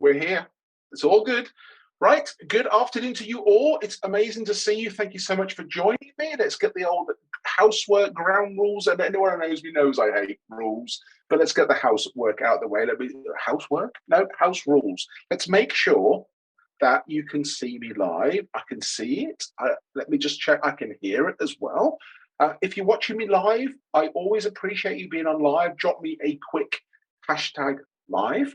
We're here. It's all good. Right. Good afternoon to you all. It's amazing to see you. Thank you so much for joining me. Let's get the old housework ground rules. And anyone who knows me knows I hate rules. But let's get the housework out of the way. Let me housework? No, house rules. Let's make sure that you can see me live. I can see it. Let me just check. I can hear it as well. If you're watching me live, I always appreciate you being on live. Drop me a quick hashtag live.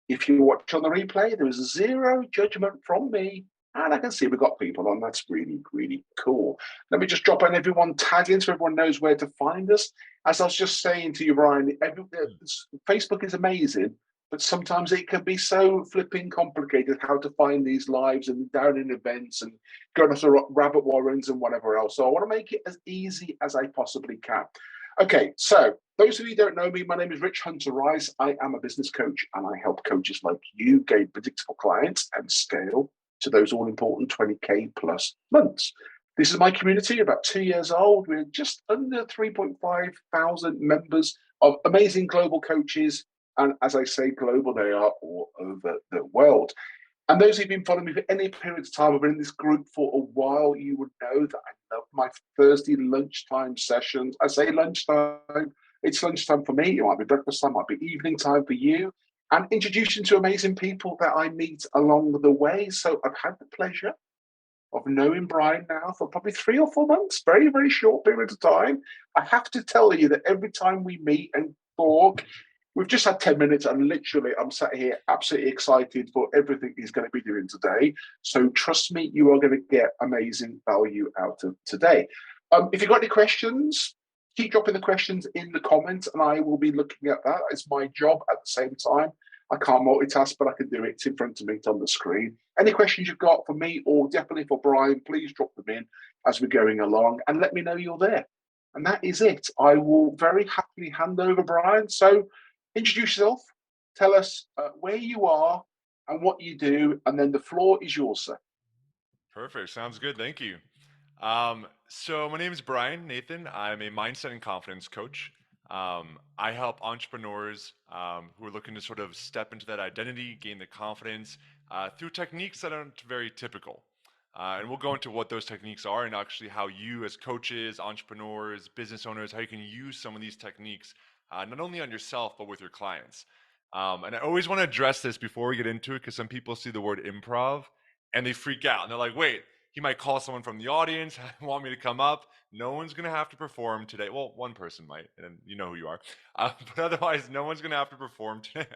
If you watch on the replay, there is zero judgment from me. And I can see we've got people on. That's really, really cool. Let me just drop on everyone tagging so everyone knows where to find us. As I was just saying to you, Brian, Facebook is amazing, but sometimes it can be so flipping complicated how to find these lives and down in events and going to rabbit warrens and whatever else. So I want to make it as easy as I possibly can. Okay, so those of you who don't know me, my name is Rich Hunter Rice. I am a business coach and I help coaches like you gain predictable clients and scale to those all-important 20K plus months. This is my community, about 2 years old. We're just under 3.5 thousand members of amazing global coaches. And as I say, global, they are all over the world. And those who've been following me for any period of time, I've been in this group for a while, you would know that I love my Thursday lunchtime sessions. I say lunchtime, it's lunchtime for me. It might be breakfast time, it might be evening time for you. And introducing to amazing people that I meet along the way. So I've had the pleasure of knowing Brian now for probably 3 or 4 months, very, very short period of time. I have to tell you that every time we meet and talk, we've just had 10 minutes and literally I'm sat here absolutely excited for everything he's going to be doing today. So trust me, you are going to get amazing value out of today. If you've got any questions, keep dropping the questions in the comments and I will be looking at that. It's my job at the same time. I can't multitask, but I can do it. It's in front of me, it's on the screen. Any questions you've got for me or definitely for Brian, please drop them in as we're going along and let me know you're there. And that is it. I will very happily hand over, Brian. So introduce yourself, tell us where you are and what you do, and then the floor is yours, sir. Perfect. Sounds good. Thank you. So my name is Brian Nathan. I'm a mindset and confidence coach. I help entrepreneurs who are looking to sort of step into that identity, gain the confidence through techniques that aren't very typical. And we'll go into what those techniques are and actually how you as coaches, entrepreneurs, business owners, how you can use some of these techniques, not only on yourself, but with your clients. And I always want to address this before we get into it because some people see the word improv and they freak out and they're like, wait, he might call someone from the audience, want me to come up. No one's going to have to perform today. Well, one person might, and you know who you are. But otherwise, no one's going to have to perform today,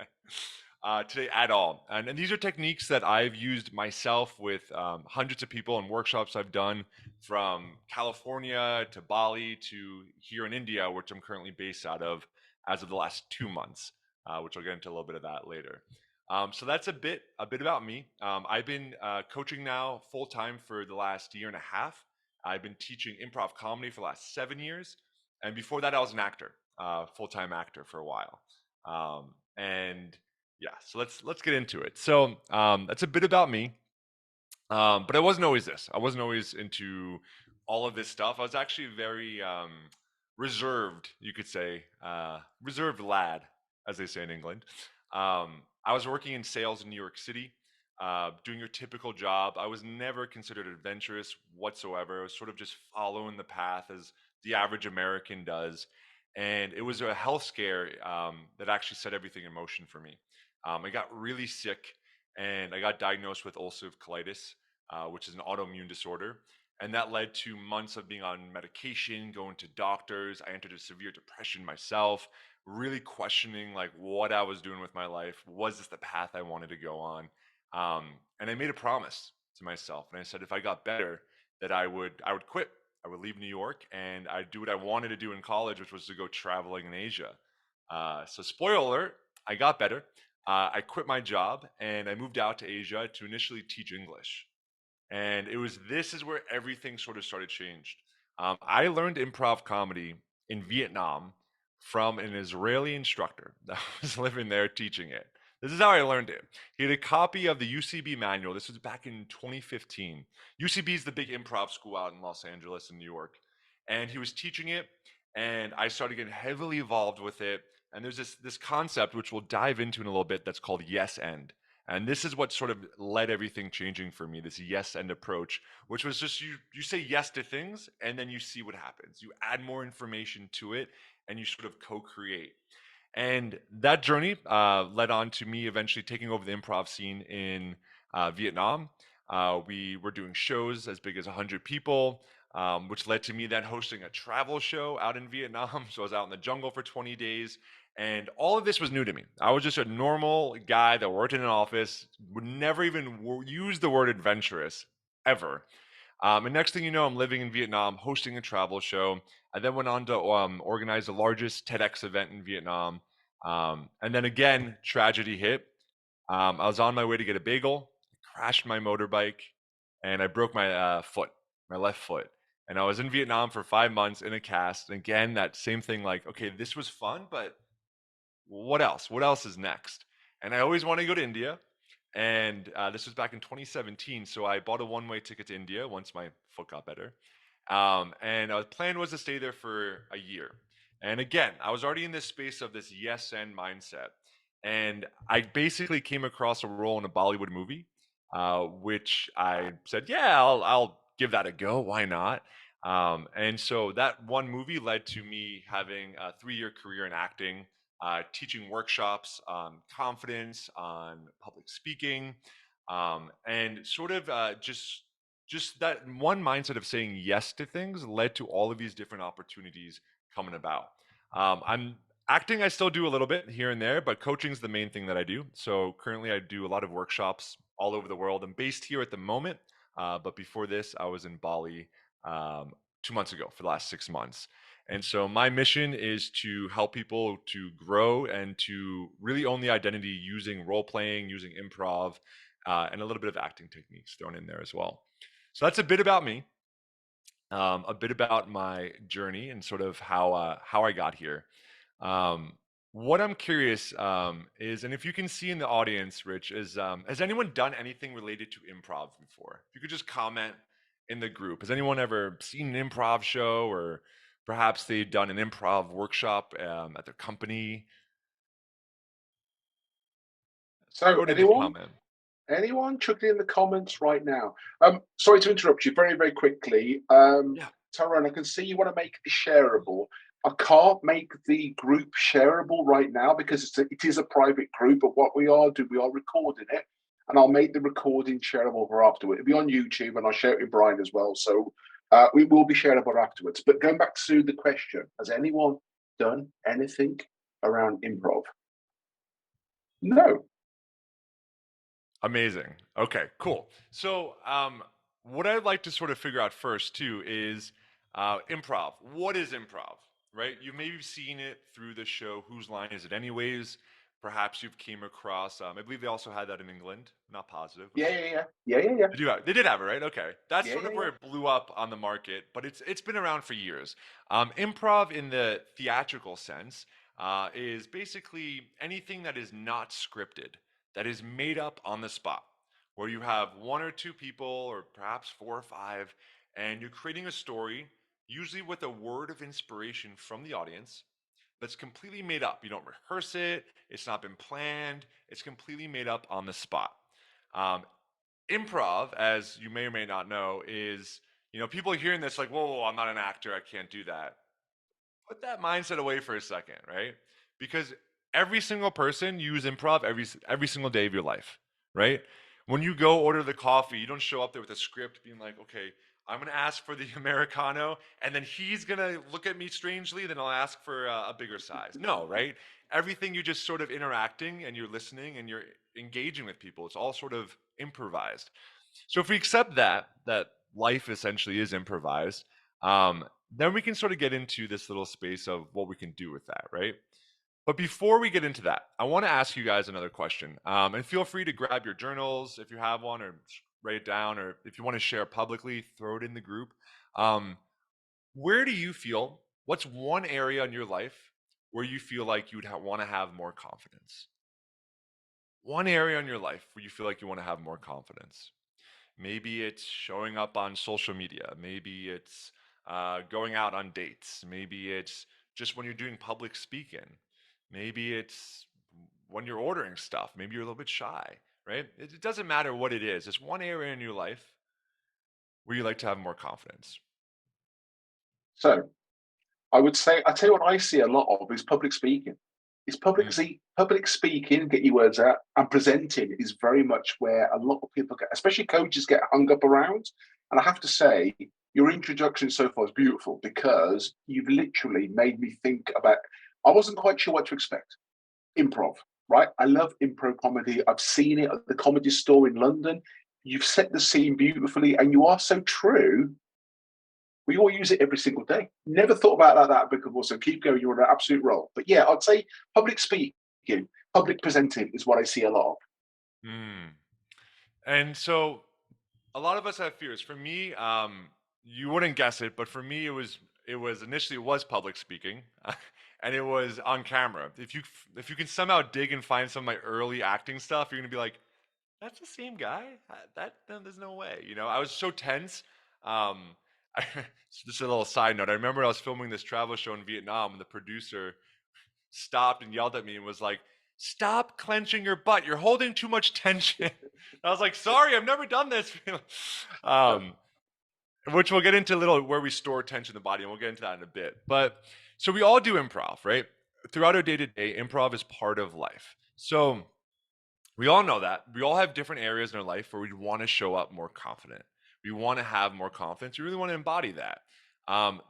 today at all. And these are techniques that I've used myself with hundreds of people in workshops I've done from California to Bali to here in India, which I'm currently based out of as of the last 2 months, which I'll get into a little bit of that later. So that's a bit about me. I've been coaching now full time for the last year and a half. I've been teaching improv comedy for the last 7 years, and before that, I was an actor, full time actor for a while. And yeah, so let's get into it. So that's a bit about me. But I wasn't always this. I wasn't always into all of this stuff. I was actually very reserved, you could say, reserved lad, as they say in England. I was working in sales in New York City, doing your typical job. I was never considered adventurous whatsoever. I was sort of just following the path as the average American does. And it was a health scare that actually set everything in motion for me. I got really sick and I got diagnosed with ulcerative colitis, which is an autoimmune disorder. And that led to months of being on medication, going to doctors. I entered a severe depression myself, really questioning like what I was doing with my life. Was this the path I wanted to go on? And I made a promise to myself, and I said if I got better, that I would quit. I would leave New York and I'd do what I wanted to do in college, which was to go traveling in Asia. So spoiler alert, I got better. I quit my job and I moved out to Asia to initially teach English. And this is where everything sort of started changed. I learned improv comedy in Vietnam from an Israeli instructor that was living there teaching it. This is how I learned it. He had a copy of the UCB manual. This was back in 2015. UCB is the big improv school out in Los Angeles and New York. And he was teaching it, and I started getting heavily involved with it. And there's this concept, which we'll dive into in a little bit, that's called yes end. And this is what sort of led everything changing for me, this yes and approach, which was just you say yes to things and then you see what happens. You add more information to it and you sort of co-create. And that journey led on to me eventually taking over the improv scene in Vietnam. We were doing shows as big as 100 people, which led to me then hosting a travel show out in Vietnam. So I was out in the jungle for 20 days. And all of this was new to me. I was just a normal guy that worked in an office, would never even use the word adventurous ever. And next thing you know, I'm living in Vietnam, hosting a travel show. I then went on to organize the largest TEDx event in Vietnam. And then again, tragedy hit. I was on my way to get a bagel, crashed my motorbike, and I broke my foot, my left foot. And I was in Vietnam for 5 months in a cast. And again, that same thing like, okay, this was fun, but what else? What else is next? And I always want to go to India. And this was back in 2017. So I bought a one-way ticket to India once my foot got better. And our plan was to stay there for a year. And again, I was already in this space of this yes and mindset. And I basically came across a role in a Bollywood movie, which I said, yeah, I'll give that a go. Why not? And so that one movie led to me having a 3-year career in acting, teaching workshops on confidence, on public speaking, and sort of just that one mindset of saying yes to things led to all of these different opportunities coming about. I'm acting, I still do a little bit here and there, but coaching is the main thing that I do. So currently, I do a lot of workshops all over the world. I'm based here at the moment, but before this, I was in Bali 2 months ago for the last 6 months. And so my mission is to help people to grow and to really own the identity using role playing, using improv, and a little bit of acting techniques thrown in there as well. So that's a bit about me, a bit about my journey, and sort of how I got here. Um, what I'm curious is, and if you can see in the audience, Rich, is has anyone done anything related to improv before? If you could just comment in the group. Has anyone ever seen an improv show, or perhaps they've done an improv workshop at their company? So Throw it in the anyone? comment. Anyone? Chuck it in the comments right now. Sorry to interrupt you very, very quickly. Yeah. Tyrone, I can see you want to make it shareable. I can't make the group shareable right now because it is a private group, but what we are doing, we are recording it, and I'll make the recording shareable for afterward. It'll be on YouTube, and I'll share it with Brian as well. So we will be shareable afterwards. But going back to the question, has anyone done anything around improv? No. Amazing. Okay, cool. So, what I'd like to sort of figure out first too is improv. What is improv? Right? You've maybe seen it through the show Whose Line Is It Anyways? Perhaps you've came across. I believe they also had that in England. Not positive. Yeah, yeah, yeah, yeah, yeah, yeah, They did have it, right? Okay, that's yeah, sort yeah, of yeah. where it blew up on the market, but it's been around for years. Improv in the theatrical sense is basically anything that is not scripted, that is made up on the spot, where you have one or two people, or perhaps four or five, and you're creating a story, usually with a word of inspiration from the audience. That's completely made up. You don't rehearse it. It's not been planned. It's completely made up on the spot. Um, Improv, as you may or may not know, is people hearing this like, whoa, I'm not an actor, I can't do that. Put that mindset away for a second, right? Because every single person use improv every single day of your life, right? When you go order the coffee, you don't show up there with a script being like, okay, I'm gonna ask for the americano, and then he's gonna look at me strangely, then I'll ask for a bigger size. No, right? Everything you're just sort of interacting and you're listening and you're engaging with people. It's all sort of improvised. So if we accept that life essentially is improvised, then we can sort of get into this little space of what we can do with that, right? But before we get into that, I want to ask you guys another question. And feel free to grab your journals if you have one, or write it down, or if you want to share publicly, throw it in the group. Um, where do you feel? What's one area in your life where you feel like you'd want to have more confidence? One area in your life where you feel like you want to have more confidence. Maybe it's showing up on social media. Maybe it's going out on dates. Maybe it's just when you're doing public speaking. Maybe it's when you're ordering stuff. Maybe you're a little bit shy, right? It doesn't matter what it is. It's one area in your life where you like to have more confidence. So I would say, I tell you what I see a lot of is public speaking. It's Mm, public speaking, get your words out, and presenting is very much where a lot of people get, especially coaches, get hung up around. And I have to say, your introduction so far is beautiful because you've literally made me think about. I wasn't quite sure what to expect. Improv, right? I love improv comedy. I've seen it at the Comedy Store in London. You've set the scene beautifully, and you are so true. We all use it every single day. Never thought about that before. So keep going. You're on an absolute roll. But yeah, I'd say public speaking, public presenting is what I see a lot of. mm. And so a lot of us have fears. For me, you wouldn't guess it, but for me, it was initially it was public speaking, and it was on camera. If you can somehow dig and find some of my early acting stuff, you're gonna be like, that's the same guy. There's no way. I was so tense. Um, just a little side note. I remember I was filming this travel show in Vietnam, and the producer stopped and yelled at me and was like, "Stop clenching your butt. You're holding too much tension." I was like, "Sorry, I've never done this." um, which we'll get into a little where we store tension in the body, and we'll get into that in a bit. But so we all do improv, right? Throughout our day to day, improv is part of life. So we all know that. We all have different areas in our life where we want to show up more confident. We want to have more confidence. We really want to embody that.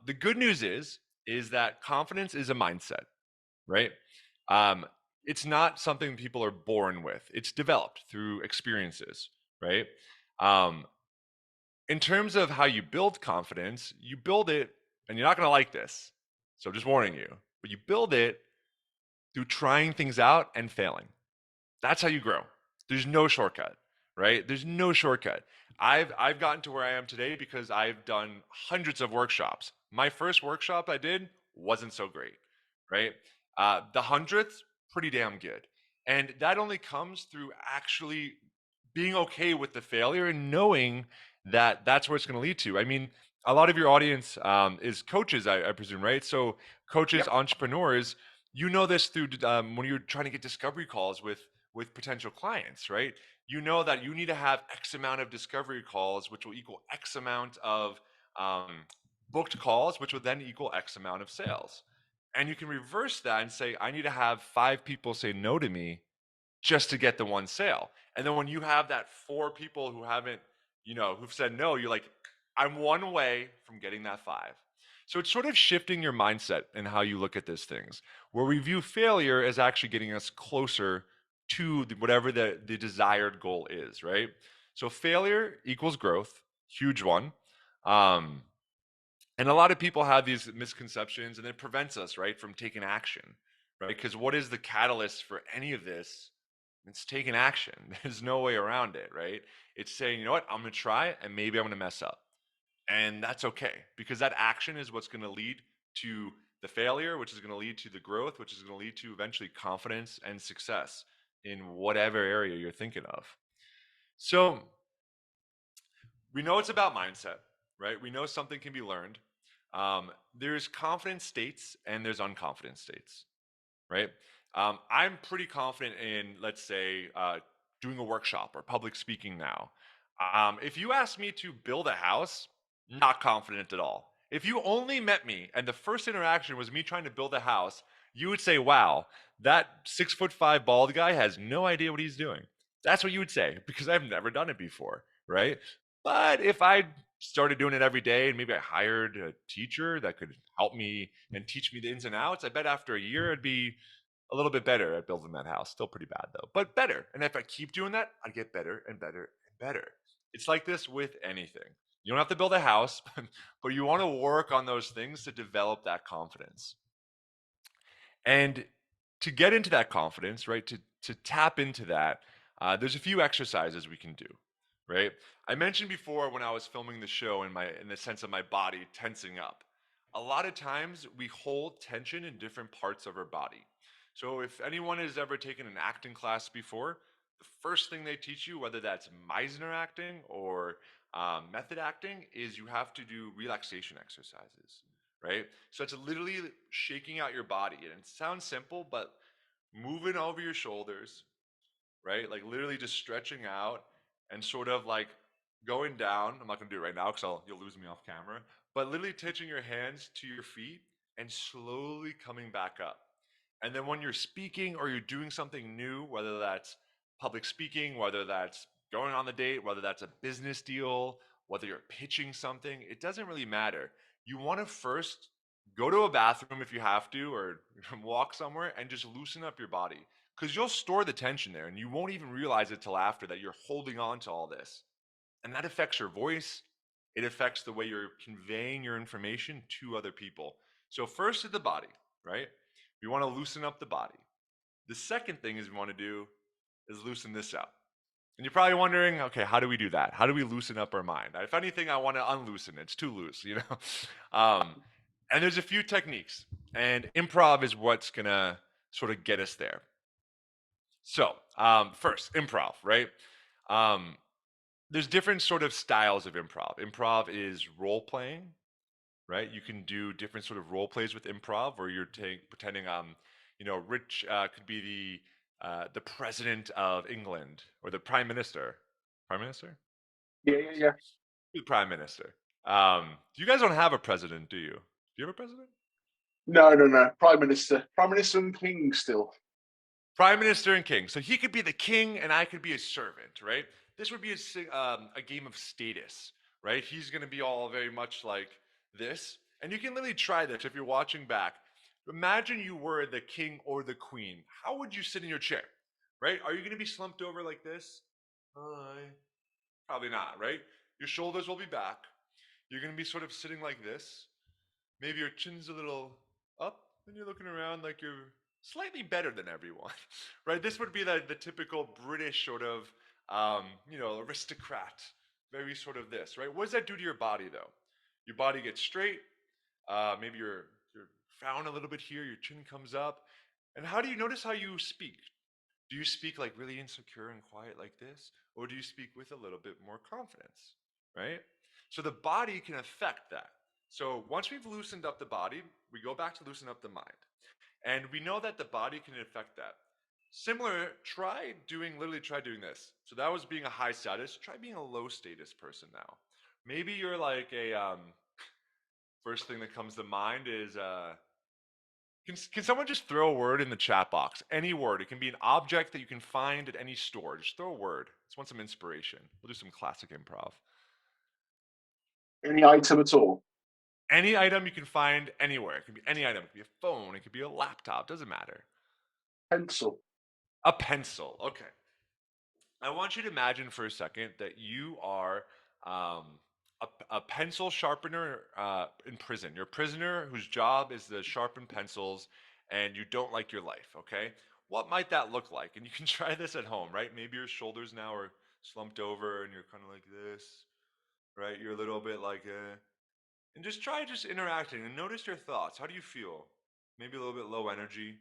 The good news is that confidence is a mindset, right? Um, it's not something people are born with. It's developed through experiences, right? Um, in terms of how you build confidence, you build it, and you're not going to like this, so I'm just warning you, but you build it through trying things out and failing. That's how you grow. There's no shortcut, right? There's no shortcut. I've gotten to where I am today because I've done hundreds of workshops. My first workshop I did wasn't so great, right? The hundredth, pretty damn good. And that only comes through actually being okay with the failure and knowing that that's where it's going to lead to. I mean, a lot of your audience is coaches, I presume, right? So coaches, Yep. entrepreneurs, you know this through when you're trying to get discovery calls with potential clients, right? You know that you need to have X amount of discovery calls, which will equal X amount of um, booked calls, which will then equal X amount of sales. And you can reverse that and say, I need to have 5 people say no to me just to get the one sale. And then when you have that 4 people who haven't, who've said no, you're like, I'm one way from getting that 5. So it's sort of shifting your mindset and how you look at these things, where we view failure as actually getting us closer to whatever the desired goal is, right? So failure equals growth, huge one. Um, and a lot of people have these misconceptions, and it prevents us, right, from taking action, right? Because what is the catalyst for any of this? It's taking action. There's no way around it, right? It's saying, you know what, I'm going to try and maybe I'm going to mess up. And that's okay because that action is what's going to lead to the failure, which is going to lead to the growth, which is going to lead to eventually confidence and success in whatever area you're thinking of. So we know it's about mindset, right? We know something can be learned. There's confident states and there's unconfident states, right? I'm pretty confident in, let's say, doing a workshop or public speaking now. If you ask me to build a house, not confident at all. If you only met me and the first interaction was me trying to build a house, you would say, wow, that 6'5" bald guy has no idea what he's doing. That's what you would say because I've never done it before, right? But if I started doing it every day and maybe I hired a teacher that could help me and teach me the ins and outs, I bet after a year I'd be a little bit better at building that house. Still pretty bad though, but better. And if I keep doing that, I get better and better and better. It's like this with anything. You don't have to build a house, but you want to work on those things to develop that confidence. And to get into that confidence, right? To tap into that, there's a few exercises we can do, right? I mentioned before when I was filming the show in the sense of my body tensing up. A lot of times we hold tension in different parts of our body. So if anyone has ever taken an acting class before, the first thing they teach you, whether that's Meisner acting or method acting, is you have to do relaxation exercises, right? So it's literally shaking out your body. And it sounds simple, but moving over your shoulders, right? Like literally just stretching out and sort of like going down. I'm not gonna do it right now because you'll lose me off camera. But literally touching your hands to your feet and slowly coming back up. And then when you're speaking or you're doing something new, whether that's public speaking, whether that's going on the date, whether that's a business deal, whether you're pitching something, it doesn't really matter. You want to first go to a bathroom if you have to, or walk somewhere and just loosen up your body because you'll store the tension there and you won't even realize it till after that you're holding on to all this. And that affects your voice. It affects the way you're conveying your information to other people. So, first is the body, right? We want to loosen up the body. The second thing is we want to do is loosen this up. And you're probably wondering, okay, how do we do that? How do we loosen up our mind? If anything, I want to unloosen it. It's too loose, you know? And there's a few techniques, and improv is what's going to sort of get us there. So, first, improv, right? Um, there's different sort of styles of improv. Improv is role playing, right? You can do different sort of role plays with improv, where you're pretending, Rich could be the president of England or the prime minister. Prime minister? Yeah, yeah, yeah. The prime minister. You guys don't have a president, do you? Do you have a president? No, no, no. Prime Minister and King still. Prime Minister and King. So he could be the king and I could be a servant, right? This would be a game of status, right? He's going to be all very much like this. And you can literally try this if you're watching back. Imagine you were the king or the queen. How would you sit in your chair, right? Are you going to be slumped over like this? Hi. Probably not, right? Your shoulders will be back. You're going to be sort of sitting like this. Maybe your chin's a little up and you're looking around like you're slightly better than everyone, right? This would be the typical British sort of, aristocrat, very sort of this, right? What does that do to your body though? Your body gets straight. Maybe you're frown a little bit here. Your chin comes up. And how do you notice how you speak? Do you speak like really insecure and quiet like this? Or do you speak with a little bit more confidence, right? So the body can affect that. So once we've loosened up the body, we go back to loosen up the mind. And we know that the body can affect that. Similar, try doing this. So that was being a high status. Try being a low status person now. Maybe you're like first thing that comes to mind is can someone just throw a word in the chat box? Any word. It can be an object that you can find at any store. Just throw a word. Just want some inspiration. We'll do some classic improv. Any item at all. Any item you can find anywhere. It can be any item. It could be a phone. It could be a laptop. Doesn't matter. Pencil. A pencil. Okay. I want you to imagine for a second that you are um, a pencil sharpener in prison. You're a prisoner whose job is to sharpen pencils, and you don't like your life. Okay, what might that look like? And you can try this at home, right? Maybe your shoulders now are slumped over, and you're kind of like this, right? You're a little bit like, and just interacting and notice your thoughts. How do you feel? Maybe a little bit low energy,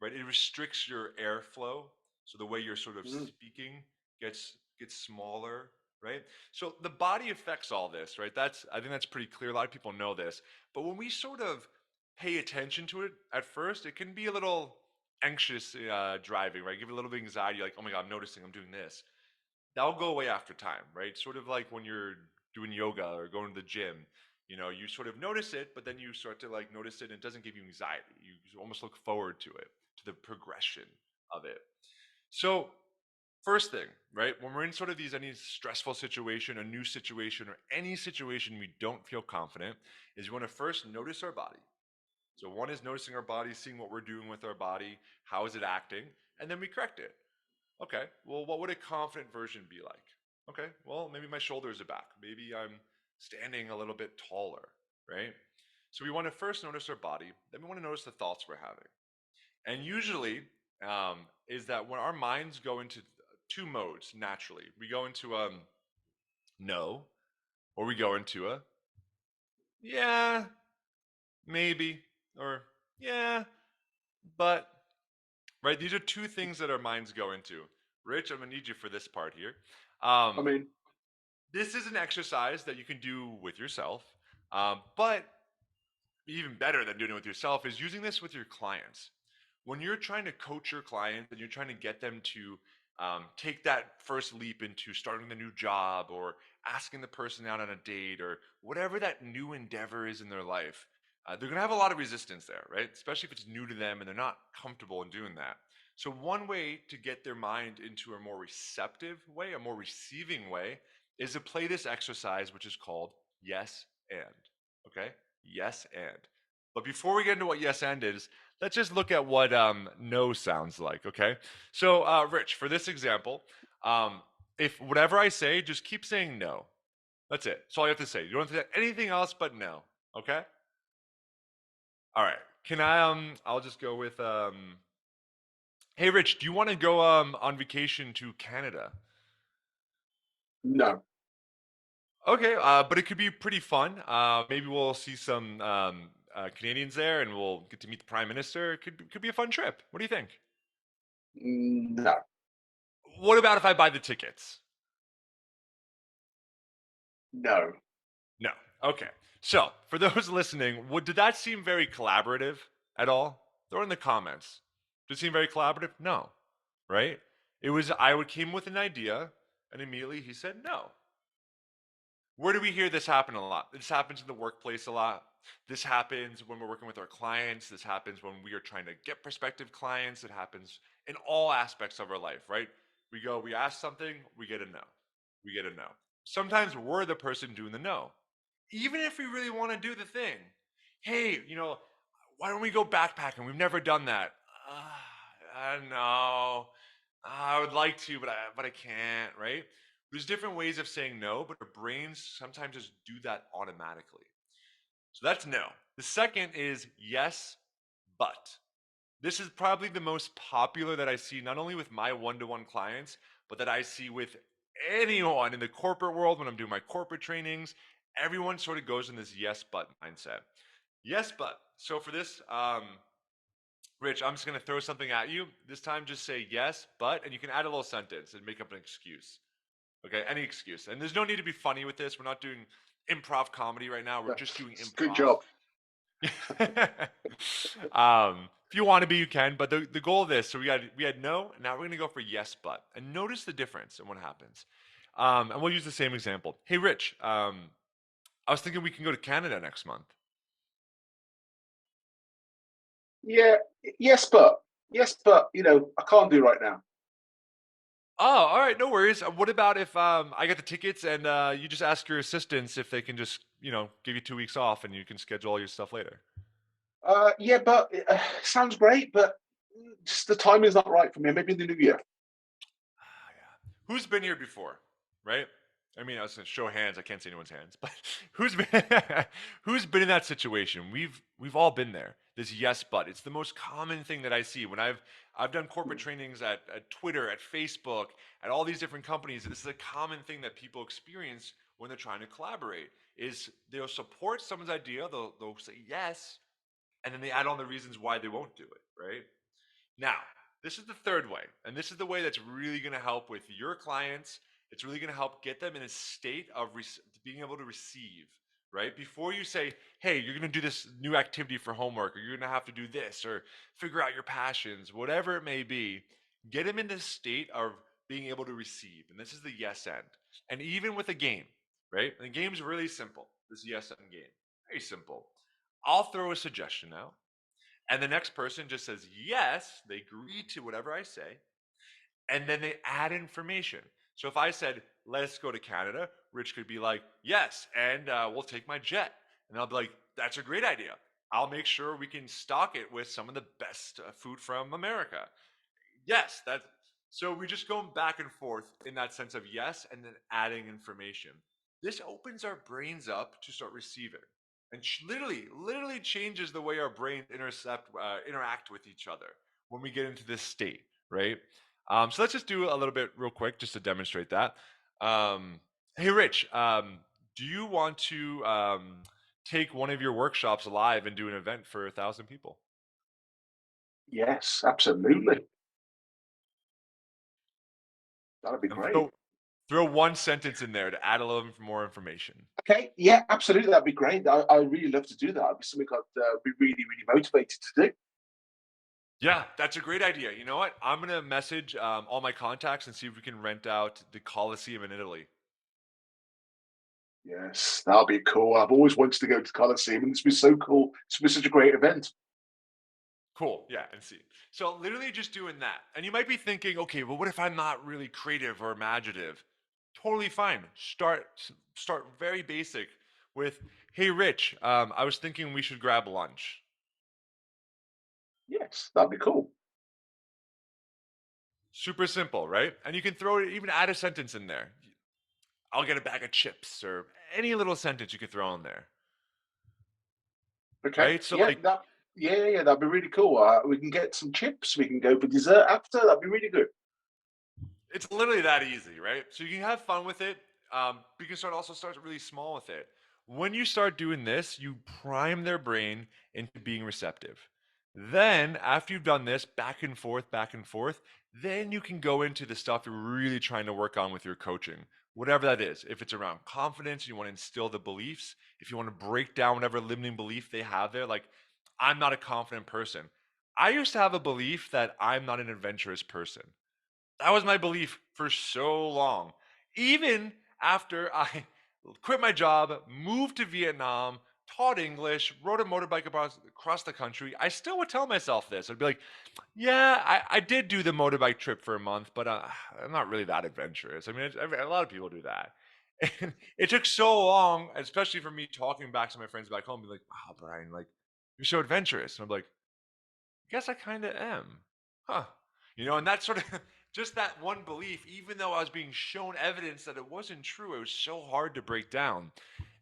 right? It restricts your airflow, so the way you're sort of Mm. speaking gets smaller, right? So the body affects all this, right? I think that's pretty clear. A lot of people know this, but when we sort of pay attention to it at first, it can be a little anxious driving, right? Give it a little bit of anxiety, like, oh my god, I'm noticing I'm doing this. That'll go away after time, right? Sort of like when you're doing yoga or going to the gym, you sort of notice it, but then you start to like notice it and it doesn't give you anxiety. You almost look forward to it, to the progression of it. So, first thing, right? When we're in sort of any stressful situation, a new situation, or any situation we don't feel confident, is we want to first notice our body. So one is noticing our body, seeing what we're doing with our body, how is it acting, and then we correct it. Okay, well, what would a confident version be like? Okay, well, maybe my shoulders are back. Maybe I'm standing a little bit taller, right? So we want to first notice our body, then we want to notice the thoughts we're having. And usually, is that when our minds go into two modes naturally, we go into no, or we go into a yeah, maybe, or yeah, but right. These are two things that our minds go into. Rich, I'm gonna need you for this part here. I Um, mean, this is an exercise that you can do with yourself, but even better than doing it with yourself is using this with your clients. When you're trying to coach your clients and you're trying to get them to take that first leap into starting the new job or asking the person out on a date or whatever that new endeavor is in their life, they're going to have a lot of resistance there, right? Especially if it's new to them and they're not comfortable in doing that. So, one way to get their mind into a more receptive way, a more receiving way, is to play this exercise, which is called yes and. Okay? Yes and. But before we get into what yes and is, let's just look at what no sounds like. Okay? So, Rich, for this example, um, if whatever I say, just keep saying no. That's it. That's all you have to say. You don't have to say anything else but no. Okay? All right. Can I I'll just go with hey Rich, do you want to go on vacation to Canada? No, Okay, but it could be pretty fun. Maybe we'll see some Canadians there, and we'll get to meet the Prime Minister. Could be a fun trip. What do you think? no, What about if I buy the tickets? no, No. Okay. So for those listening, did that seem very collaborative at all? Throw it in the comments. Did it seem very collaborative? No. Right? It was I would came with an idea, and immediately he said no. Where do we hear this happen a lot? This happens in the workplace a lot. This happens when we're working with our clients. This happens when we are trying to get prospective clients. It happens in all aspects of our life, right? We ask something, we get a no. We get a no. Sometimes we're the person doing the no. Even if we really want to do the thing. Hey, why don't we go backpacking? We've never done that. I don't know. I would like to, but I can't, right? There's different ways of saying no, but our brains sometimes just do that automatically. So that's no. The second is yes, but. This is probably the most popular that I see, not only with my one to one clients, but that I see with anyone in the corporate world when I'm doing my corporate trainings. Everyone sort of goes in this yes, but mindset. Yes, but. So for this, Rich, I'm just going to throw something at you. This time, just say yes, but, and you can add a little sentence and make up an excuse. Okay, any excuse. And there's no need to be funny with this. We're not doing improv comedy right now. We're just doing good improv. job. If you want to be, you can. But the goal of this, so we had no, and now we're gonna go for yes, but. And notice the difference in what happens. And we'll use the same example. Hey, Rich, I was thinking we can go to Canada next month. Yeah, yes, but I can't do right now. Oh, all right, no worries. What about if I get the tickets and you just ask your assistants if they can just give you 2 weeks off and you can schedule all your stuff later? Yeah, but sounds great, but just the time is not right for me. Maybe in the new year. Ah, yeah. Who's been here before, right? I mean, I was gonna show hands. I can't see anyone's hands, but who's been who's been in that situation? We've all been there. This yes, but it's the most common thing that I see when I've done corporate trainings at Twitter, at Facebook, at all these different companies. This is a common thing that people experience when they're trying to collaborate. Is they'll support someone's idea, they'll say yes, and then they add on the reasons why they won't do it, right? Now, this is the third way, and this is the way that's really going to help with your clients. It's really going to help get them in a state of being able to receive, right? Before you say, hey, you're going to do this new activity for homework, or you're going to have to do this, or figure out your passions, whatever it may be, get them in this state of being able to receive. And this is the yes end. And even with a game, right? And the game's really simple, this yes end game. Very simple. I'll throw a suggestion out and the next person just says yes, they agree to whatever I say, and then they add information. So if I said, let's go to Canada, Rich could be like, yes, and we'll take my jet. And I'll be like, that's a great idea. I'll make sure we can stock it with some of the best food from America. Yes, that. So we just go back and forth in that sense of yes, and then adding information. This opens our brains up to start receiving, and literally changes the way our brains interact with each other when we get into this state, right? So let's just do a little bit real quick just to demonstrate that. Um, hey, Rich, do you want to take one of your workshops live and do an event for 1,000 people? Yes, absolutely. That'd be And great. throw one sentence in there to add a little more information. Okay, yeah, absolutely. That'd be great. I really love to do that. It'd be something I'd be really, really motivated to do. Yeah, that's a great idea. You know what? I'm gonna message all my contacts and see if we can rent out the Coliseum in Italy. Yes, that'll be cool. I've always wanted to go to Colosseum, and this would be so cool. This would be such a great event. Cool. Yeah, and see. So literally just doing that. And you might be thinking, okay, well, what if I'm not really creative or imaginative? Totally fine. Start very basic with, hey, Rich, I was thinking we should grab lunch. Yes, that'd be cool. Super simple, right? And you can throw it, even add a sentence in there. I'll get a bag of chips or any little sentence you could throw in there, Okay, right? So yeah, like yeah, that'd be really cool. We can get some chips. We can go for dessert after. That'd be really good. it's literally that easy, right? So you can have fun with it. You can start really small with it. When you start doing this, you prime their brain into being receptive. Then, after you've done this back and forth, then you can go into the stuff you're really trying to work on with your coaching, whatever that is. If it's around confidence, you want to instill the beliefs. If you want to break down whatever limiting belief they have there, like, I'm not a confident person. I used to have a belief that I'm not an adventurous person. That was my belief for so long. Even after I quit my job, moved to Vietnam, taught English, rode a motorbike across the country, I still would tell myself this. I'd be like, yeah, I did do the motorbike trip for a month, but I'm not really that adventurous. I mean, a lot of people do that. And it took so long, especially for me talking back to my friends back home, be like, wow, Brian, like, you're so adventurous. And I'm like, guess I kind of am. Huh. And that sort of just that one belief, even though I was being shown evidence that it wasn't true, it was so hard to break down.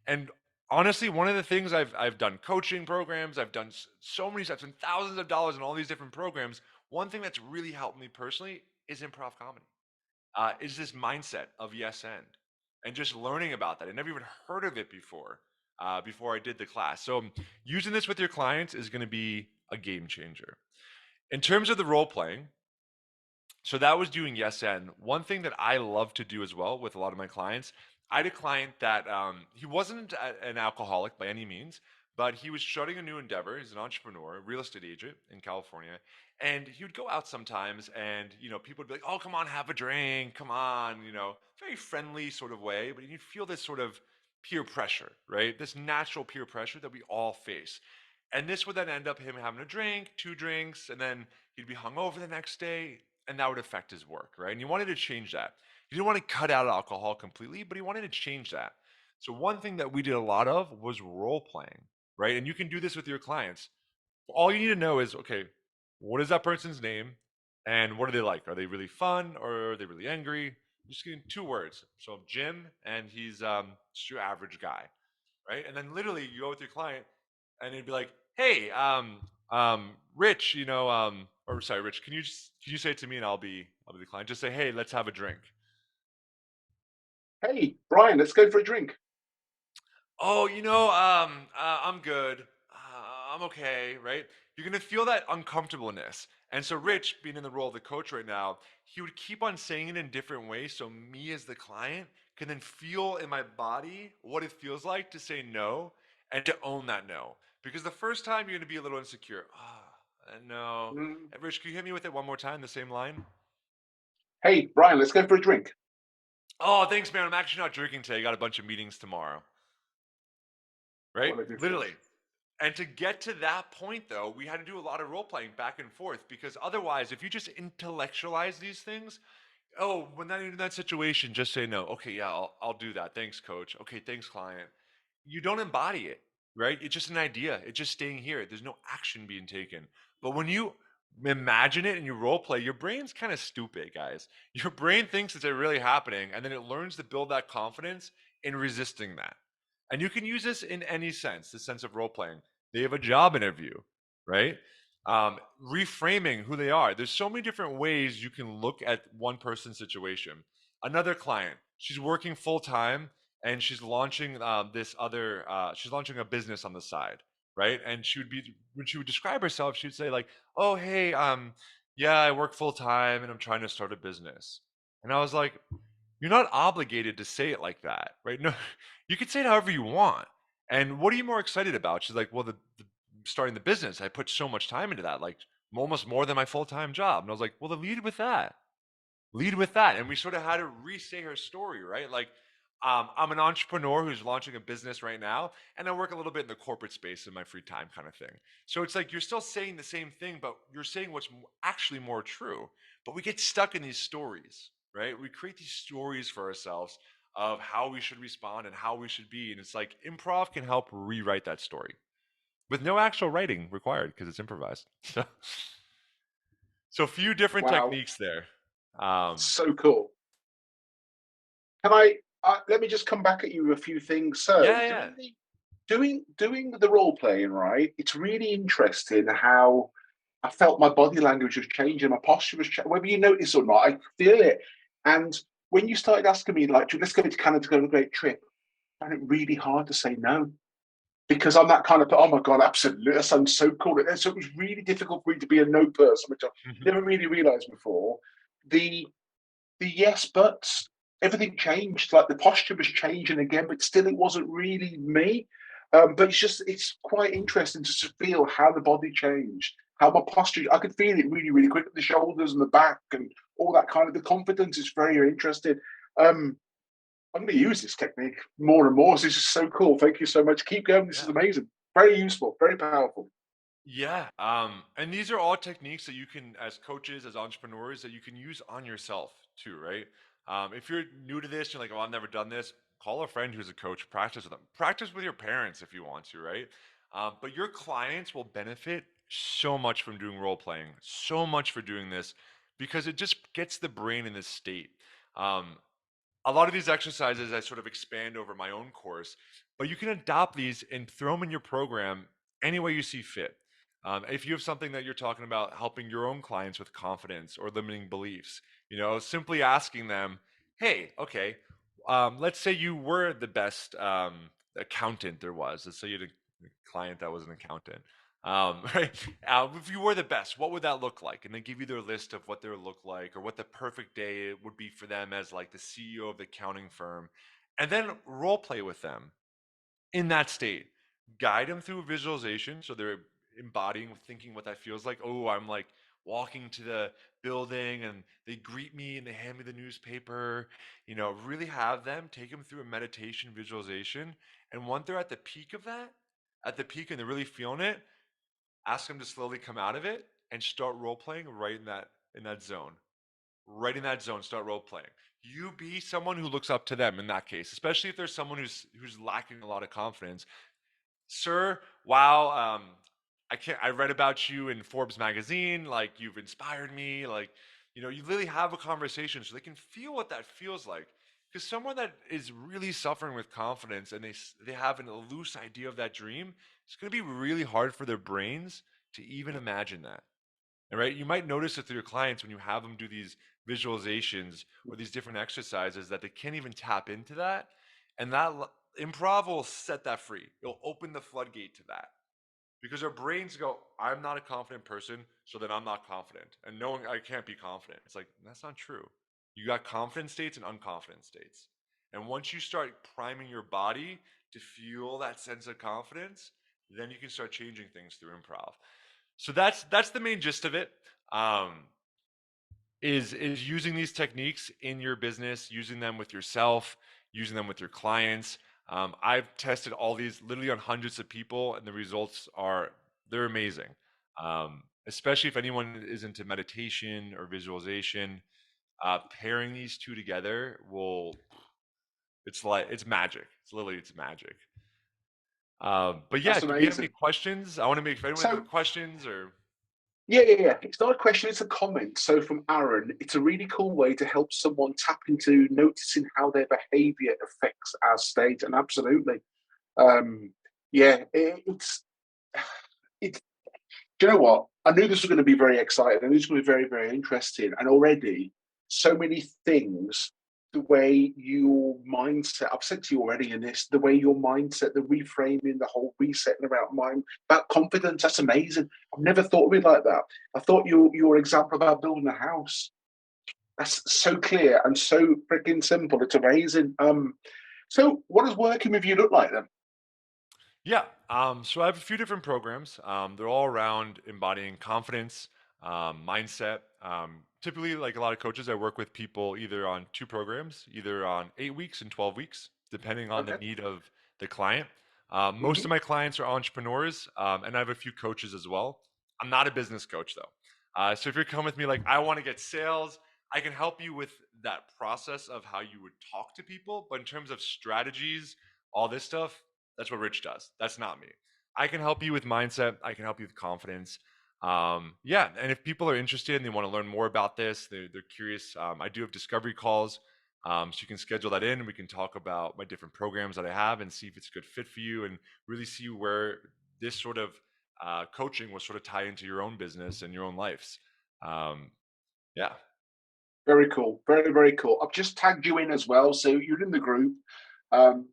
And honestly, one of the things I've done coaching programs, I've done so many, I've spent thousands of dollars in all these different programs. One thing that's really helped me personally is improv comedy. Is this mindset of yes and just learning about that. I never even heard of it before I did the class. So using this with your clients is going to be a game changer. In terms of the role playing, so that was doing yes and one thing that I love to do as well with a lot of my clients. I had a client that he wasn't an alcoholic by any means, but he was starting a new endeavor. He's an entrepreneur, a real estate agent in California, and he would go out sometimes, and people would be like, "Oh, come on, have a drink, come on," very friendly sort of way, but you'd feel this sort of peer pressure, right? This natural peer pressure that we all face. And this would then end up him having a drink, two drinks, and then he'd be hungover the next day, and that would affect his work, right? And he wanted to change that. He didn't want to cut out alcohol completely, but he wanted to change that. So one thing that we did a lot of was role playing, right? And you can do this with your clients. All you need to know is, okay, what is that person's name, and what are they like? Are they really fun, or are they really angry? Just getting two words. So Jim, and he's just your average guy, right? And then literally you go with your client, and it'd be like, hey, Rich, or sorry, Rich, can you say it to me, and I'll be the client. Just say, hey, let's have a drink. Hey, Brian, let's go for a drink. Oh, I'm good. I'm okay, right? You're gonna feel that uncomfortableness. And so Yeah. Rich, being in the role of the coach right now, he would keep on saying it in different ways. So me as the client can then feel in my body what it feels like to say no and to own that no. Because the first time you're gonna be a little insecure. No. Mm. Rich, can you hit me with it one more time, the same line? Hey, Brian, let's go for a drink. Oh, thanks, man. I'm actually not drinking today. I got a bunch of meetings tomorrow. Right? What a difference. Literally. And to get to that point, though, we had to do a lot of role playing back and forth because otherwise, if you just intellectualize these things, oh, when that in that situation, just say no. Okay, yeah, I'll do that. Thanks, coach. Okay, thanks, client. You don't embody it, right? It's just an idea. It's just staying here. There's no action being taken. But when you imagine it and you role play, your brain's kind of stupid, guys. Your brain thinks it's really happening, and then it learns to build that confidence in resisting that. And you can use this in any sense, the sense of role playing. They have a job interview, right? Reframing who they are. There's so many different ways you can look at one person's situation. Another client, she's working full time and she's launching she's launching a business on the side, right? And she would be when she would describe herself, she'd say like, "Oh, hey, yeah, I work full time and I'm trying to start a business." And I was like, you're not obligated to say it like that, right? No, you can say it however you want. And what are you more excited about? She's like, well, the starting the business. I put so much time into that. Like, almost more than my full-time job. And I was like, well, then lead with that. Lead with that. And we sort of had to re-say her story, right? Like, I'm an entrepreneur who's launching a business right now, and I work a little bit in the corporate space in my free time, kind of thing. So it's like you're still saying the same thing, but you're saying what's actually more true. But we get stuck in these stories, right? We create these stories for ourselves of how we should respond and how we should be. And it's like improv can help rewrite that story with no actual writing required because it's improvised. So a few different Wow, techniques there. Um, so cool. Can I let me just come back at you with a few things. So yeah, yeah. doing the role playing, right? It's really interesting how I felt my body language was changing, my posture was changing. Whether you notice or not, I feel it. And when you started asking me, like, let's go to Canada to go on a great trip, I found it really hard to say no because I'm that kind of, oh my God, absolutely. That sounds so cool. And so it was really difficult for me to be a no person, which I Mhm. never really realized before. The the yes buts, everything changed. Like the posture was changing again, but still it wasn't really me. But it's quite interesting to feel how the body changed, how my posture. I could feel it really, really quick. The shoulders and the back and all that kind of. The confidence is very, very interesting. Um, I'm going to use this technique more and more. So this is so cool. Thank you so much. Keep going. This is Yeah. amazing. Very useful. Very powerful. Yeah. And these are all techniques that you can, as coaches, as entrepreneurs, that you can use on yourself too, right? If you're new to this, you're like, oh, I've never done this, call a friend who's a coach, practice with them. Practice with your parents if you want to, right? But your clients will benefit so much from doing role playing, so much for doing this, because it just gets the brain in this state. Um, a lot of these exercises I sort of expand over my own course, but you can adopt these and throw them in your program any way you see fit. If you have something that you're talking about helping your own clients with confidence or limiting beliefs, simply asking them, hey, okay, let's say you were the best accountant there was. Let's say you had a client that was an accountant. Right? If you were the best, what would that look like? And they give you their list of what they would look like or what the perfect day would be for them as like the CEO of the accounting firm. And then role play with them in that state. Guide them through visualization so they're embodying, thinking what that feels like. Oh, I'm like walking to the building and they greet me and they hand me the newspaper. Really have them take them through a meditation visualization. And once they're at the peak of that, at the peak and they're really feeling it, ask them to slowly come out of it and start role playing right in that zone. Right in that zone, start role playing. You be someone who looks up to them in that case, especially if there's someone who's lacking a lot of confidence. Sir, wow, I read about you in Forbes magazine, like you've inspired me, like you really have a conversation so they can feel what that feels like. Because someone that is really suffering with confidence and they have a loose idea of that dream, it's going to be really hard for their brains to even imagine that. And right, you might notice it through your clients when you have them do these visualizations or these different exercises that they can't even tap into that, and improv will set that free. It'll open the floodgate to that because our brains go, I'm not a confident person, so then I'm not confident, and knowing I can't be confident, it's like that's not true. You got confident states and unconfident states, and once you start priming your body to feel that sense of confidence, then you can start changing things through improv. So that's the main gist of it. Um, is using these techniques in your business, using them with yourself, using them with your clients. I've tested all these literally on hundreds of people, and the results they're amazing. Especially if anyone is into meditation or visualization, pairing these two together will it's magic. It's magic. But yeah, That's do we have any amazing. questions? I want to make if anyone has So questions or yeah. It's not a question, it's a comment. So from Aaron, it's a really cool way to help someone tap into noticing how their behavior affects our state. And absolutely. Um, yeah, it's do you know what? I knew this was going to be very exciting. I knew this was going to be very, very interesting. And already, so many things, the way your mindset, I've said to you already in this, the way your mindset, the reframing, the whole resetting about mind, about confidence, that's amazing. I've never thought of it like that. I thought your example about building a house, that's so clear and so freaking simple. It's amazing. So what does working with you look like then? yeah. So I have a few different programs. They're all around embodying confidence. mindset. Typically, like a lot of coaches, I work with people either on two programs, either on 8 weeks and 12 weeks, depending on the Okay. need of the client. Most Hmm. of my clients are entrepreneurs, and I have a few coaches as well. I'm not a business coach though. So if you're coming with me like, I want to get sales, I can help you with that process of how you would talk to people. But in terms of strategies, all this stuff, that's what Rich does. That's not me. I can help you with mindset. I can help you with confidence. Yeah, and if people are interested and they want to learn more about this, they're curious. I do have discovery calls, so you can schedule that in. And we can talk about my different programs that I have and see if it's a good fit for you, and really see where this sort of coaching will sort of tie into your own business and your own lives. Um, yeah, Very cool. Very, very cool. I've just tagged you in as well. So you're in the group. Um,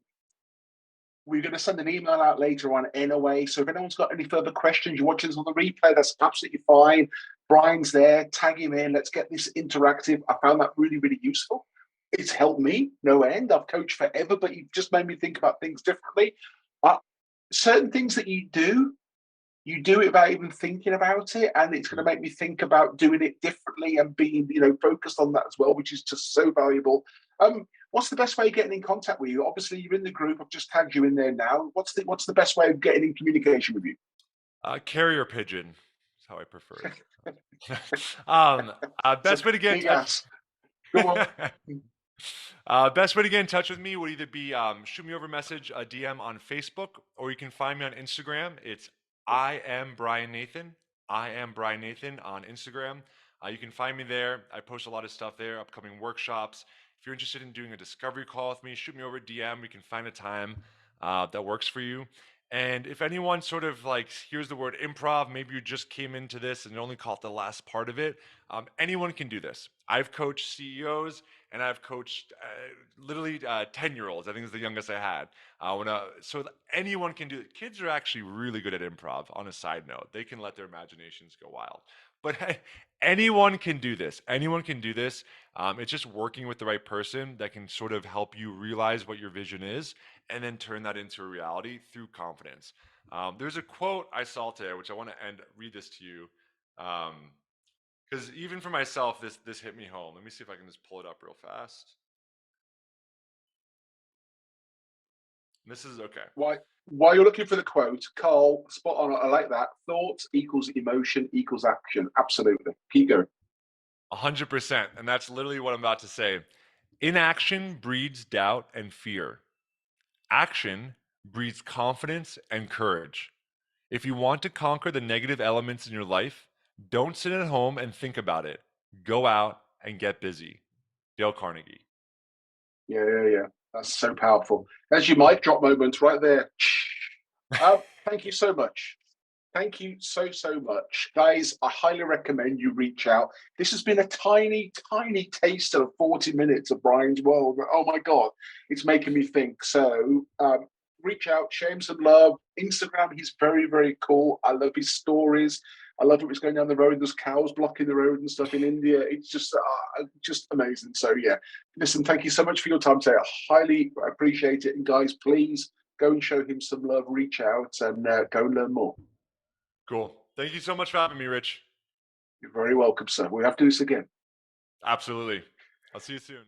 we're going to send an email out later on anyway. So if anyone's got any further questions, you're watching this on the replay, that's absolutely fine. Brian's there. Tag him in. Let's get this interactive. I found that really, really useful. It's helped me no end. I've coached forever, but you've just made me think about things differently. Uh, Certain things that you do it without even thinking about it, and it's going to make me think about doing it differently and being focused on that as well, which is just so valuable. What's the best way of getting in contact with you? Obviously you're in the group, I've just tagged you in there now. What's the best way of getting in communication with you? carrier pigeon is how I prefer it. um, It's a best way to get in big touch. ass. Go on. Best way to get in touch with me would either be shoot me over a message, a DM on Facebook, or you can find me on Instagram. It's I am Brian Nathan. I am Brian Nathan on Instagram. You can find me there. I post a lot of stuff there, upcoming workshops. If you're interested in doing a discovery call with me, shoot me over a DM. We can find a time that works for you. And if anyone sort of like hears the word improv, maybe you just came into this and only caught the last part of it, anyone can do this. I've coached CEOs and I've coached literally 10-year-olds. I think is the youngest I had. So anyone can do it. Kids are actually really good at improv. On a side note, they can let their imaginations go wild. But anyone can do this. Anyone can do this. It's just working with the right person that can sort of help you realize what your vision is and then turn that into a reality through confidence. There's a quote I saw today, which I want to read this to you. Because even for myself, this hit me home. Let me see if I can just pull it up real fast. This is okay. While you're looking for the quote, Carl, spot on. I like that. Thoughts equals emotion equals action. Absolutely. Keep going. 100%. And that's literally what I'm about to say. Inaction breeds doubt and fear. Action breeds confidence and courage. If you want to conquer the negative elements in your life, don't sit at home and think about it. Go out and get busy. Dale Carnegie. Yeah, yeah, yeah. That's so powerful. There's your mic drop moment right there. Thank you so much. Thank you so, so much. Guys, I highly recommend you reach out. This has been a tiny, tiny taster of 40 minutes of Brian's world. Oh my God, it's making me think. So reach out, show him some love. Instagram, he's very, very cool. I love his stories. I love it. He's going down the road. There's cows blocking the road and stuff in India. It's just amazing. So yeah, listen, thank you so much for your time today. I highly appreciate it. And guys, please go and show him some love. Reach out and go and learn more. Cool. Thank you so much for having me, Rich. You're very welcome, sir. We have to do this again. Absolutely. I'll see you soon.